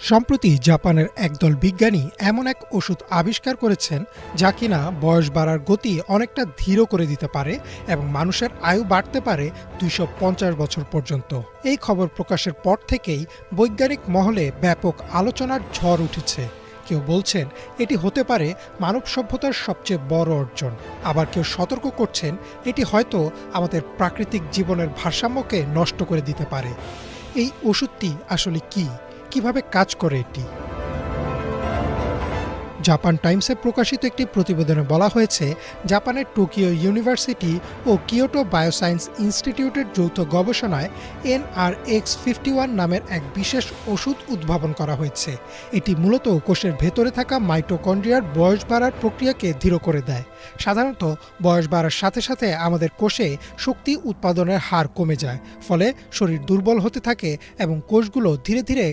সম্প্রতি জাপানের একদল বিজ্ঞানী এমন এক ওষুধ আবিষ্কার করেছেন যা কিনা বয়স বাড়ার গতি অনেকটা ধীর করে দিতে পারে এবং মানুষের আয়ু বাড়তে পারে ২৫০ বছর পর্যন্ত। এই খবর প্রকাশের পর থেকেই বৈজ্ঞানিক মহলে ব্যাপক আলোচনার ঝড় উঠেছে। কেউ বলছেন এটি হতে পারে মানব সভ্যতার সবচেয়ে বড় অর্জন, আবার কেউ সতর্ক করছেন এটি হয়তো আমাদের প্রাকৃতিক জীবনের ভারসাম্যকে নষ্ট করে দিতে পারে। এই ওষুধটি আসলে কি, কিভাবে কাজ করে এটি? জাপান টাইমসে প্রকাশিত একটি প্রতিবেদনে বলা হয়েছে, জাপানের টোকিও ইউনিভার্সিটি ও কিয়োটো বায়োসায়েন্স ইনস্টিটিউটের যৌথ গবেষণায় NRX-51 নামের এক বিশেষ ওষুধ উদ্ভাবন করা হয়েছে। এটি মূলত কোষের ভেতরে থাকা মাইটোকন্ড্রিয়ার বয়স বাড়ার প্রক্রিয়াকে ধীর করে দেয়। সাধারণত বয়স বাড়ার সাথে সাথে আমাদের কোষে শক্তি উৎপাদনের হার কমে যায়, ফলে শরীর দুর্বল হতে থাকে এবং কোষগুলো ধীরে ধীরে